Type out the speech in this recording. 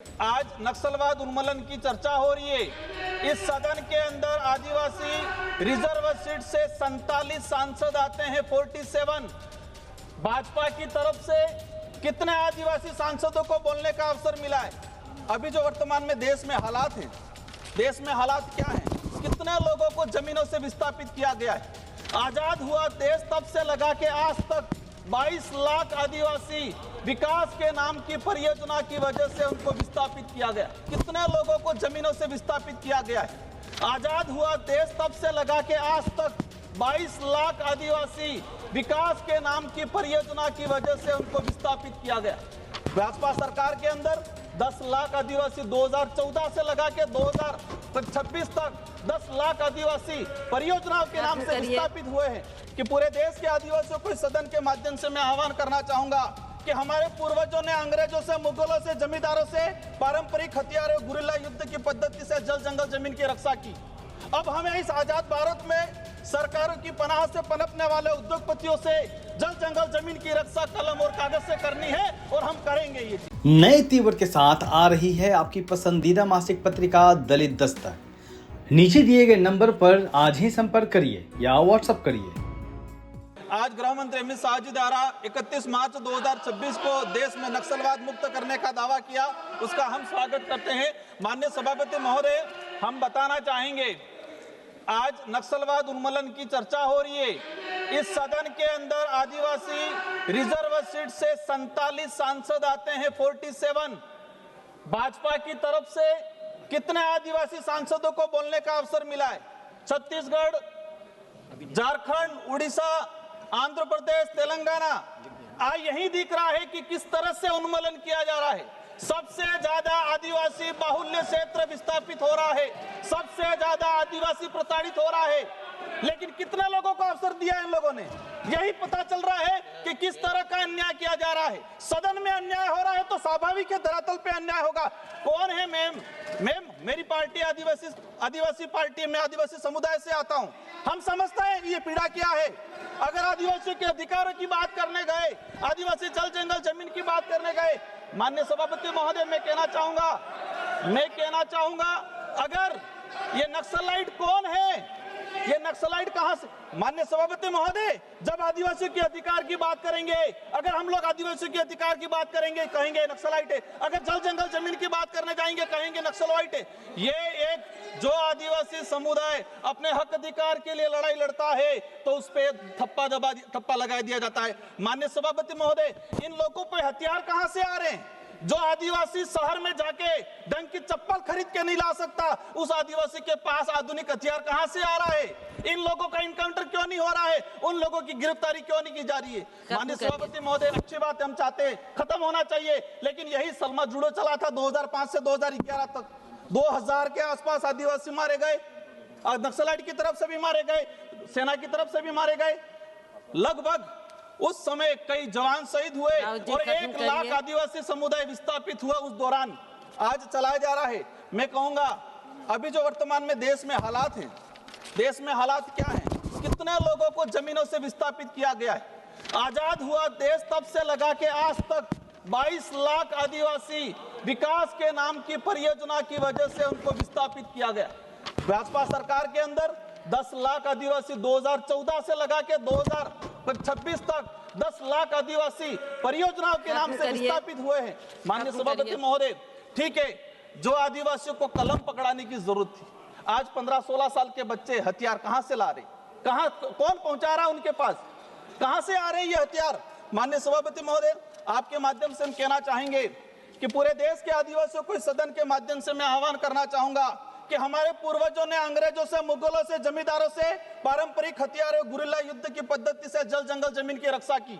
आज नक्सलवाद उन्मूलन की चर्चा हो रही है। इस सदन के अंदर आदिवासी रिजर्व सीट से 47 सांसद आते हैं, 47। भाजपा की तरफ से कितने आदिवासी सांसदों को बोलने का अवसर मिला है? अभी जो वर्तमान में देश में हालात हैं, देश में हालात क्या हैं? कितने लोगों को जमीनों से विस्थापित किया गया है? आजाद हुआ देश तब से लगा के आज तक 22 लाख आदिवासी विकास के नाम की परियोजना की वजह से उनको विस्थापित किया गया। कितने लोगों को जमीनों से विस्थापित किया गया है? आजाद हुआ देश तब से लगा के आज तक 22 लाख आदिवासी विकास के नाम की परियोजना की वजह से उनको विस्थापित किया गया। भाजपा सरकार के अंदर 10 लाख आदिवासी 2014 से लगा के 2026 तक 10 लाख आदिवासी परियोजनाओं के नाम से विस्थापित हुए हैं। कि पूरे देश के आदिवासियों को इस सदन के माध्यम से मैं आह्वान करना चाहूंगा कि हमारे पूर्वजों ने अंग्रेजों से, मुगलों से, जमींदारों से पारंपरिक हथियारों, गुरिल्ला युद्ध की पद्धति से जल जंगल जमीन की रक्षा की। अब हमें इस आजाद भारत में सरकारों की पनाह से पनपने वाले उद्योगपतियों से जल जंगल जमीन की रक्षा कलम और कागज से करनी है और हम करेंगे ये। नए तीवर के साथ आ रही है आपकी पसंदीदा मासिक पत्रिका दलित दस्तक। नीचे दिए गए नंबर पर आज ही संपर्क करिए या व्हाट्सएप करिए। आज गृह मंत्री अमित शाह जी द्वारा 31 मार्च 2026 को देश में नक्सलवाद मुक्त करने का दावा किया, उसका हम स्वागत करते हैं। माननीय सभापति महोदय, हम बताना चाहेंगे आज नक्सलवाद उन्मूलन की चर्चा हो रही है। इस सदन के अंदर आदिवासी रिजर्व सीट से 47 सांसद आते हैं, 47। भाजपा की तरफ से कितने आदिवासी सांसदों को बोलने का अवसर मिला है? छत्तीसगढ़, झारखंड, उड़ीसा, आंध्र प्रदेश, तेलंगाना। आज यही दिख रहा है कि किस तरह से उन्मूलन किया जा रहा है। सबसे ज्यादा आदिवासी बाहुल्य क्षेत्र विस्थापित हो रहा है, सबसे ज्यादा आदिवासी प्रताड़ित हो रहा है। लेकिन कितने लोगों को अवसर दिया इन लोगों ने? यही पता चल रहा है कि किस तरह का अन्याय किया जा रहा है। सदन में अन्याय हो रहा है तो स्वाभाविक है धरातल पे अन्याय होगा। कौन है मैम? मेरी पार्टी आदिवासी पार्टी, मैं आदिवासी समुदाय से आता हूं। हम समझते हैं ये पीड़ा क्या है। अगर आदिवासियों के अधिकारों की बात करने गए, आदिवासी जल जंगल जमीन की बात करने गए, माननीय सभापति महोदय, मैं कहना चाहूंगा अगर ये नक्सलाइट कौन है, ये नक्सलाइट कहां से? माननीय सभापति महोदय, जब आदिवासियों के अधिकार की बात करेंगे, अगर हम लोग आदिवासियों के अधिकार की बात करेंगे, कहेंगे नक्सलाइट है। अगर जल जंगल जमीन की बात करने जाएंगे, कहेंगे नक्सलाइट है। ये एक जो आदिवासी समुदाय अपने हक अधिकार के लिए लड़ाई लड़ता है तो उस पर थप्पा लगा दिया जाता है। माननीय सभापति महोदय, इन लोगों पे हथियार कहां से आ रहे हैं? जो आदिवासी शहर में जाके डंक की चप्पल खरीद के नहीं ला सकता, उस आदिवासी के पास आधुनिक हथियार कहां से आ रहा है? इन लोगों का इनकाउंटर क्यों नहीं हो रहा है? उन लोगों की गिरफ्तारी क्यों नहीं की जा रही है? माननीय सभापति महोदय, अच्छी बात हम चाहते हैं, खत्म होना चाहिए, लेकिन यही सलमा जुड़ो चला था 2005 से 2011 तक। 2000 के आसपास आदिवासी मारे गए, नक्सलाइट की तरफ से भी मारे गए, सेना की तरफ से भी मारे गए। लगभग उस समय कई जवान शहीद हुए और 1 लाख आदिवासी समुदाय विस्थापित हुआ उस दौरान। आज चलाया जा रहा है। मैं कहूंगा अभी जो वर्तमान में देश में हालात हैं, देश में हालात क्या हैं? कितने लोगों को जमीनों से विस्थापित किया गया है? आजाद हुआ देश तब से लगा के आज तक 22 लाख आदिवासी विकास के नाम की परियोजना की वजह से उनको विस्थापित किया गया। भाजपा सरकार के अंदर 10 लाख आदिवासी 2014 से लगा के 2026 तक 10 लाख आदिवासी परियोजनाओं के नाम से विस्थापित हुए हैं। माननीय सभापति महोदय, ठीक है, जो आदिवासियों को कलम पकड़ाने की जरूरत थी, आज 15-16 साल के बच्चे हथियार कहां से ला रहे? कौन पहुंचा रहा है उनके पास? कहां से आ रहे हैं ये हथियार? माननीय सभापति महोदय, आपके माध्यम से हम कहना चाहेंगे कि पूरे देश के आदिवासियों को इस सदन के माध्यम से मैं आह्वान करना चाहूंगा कि हमारे पूर्वजों ने अंग्रेजों से, मुगलों से, जमींदारों से पारंपरिक हथियारों, गुरिल्ला युद्ध की पद्धति से जल जंगल जमीन की रक्षा की।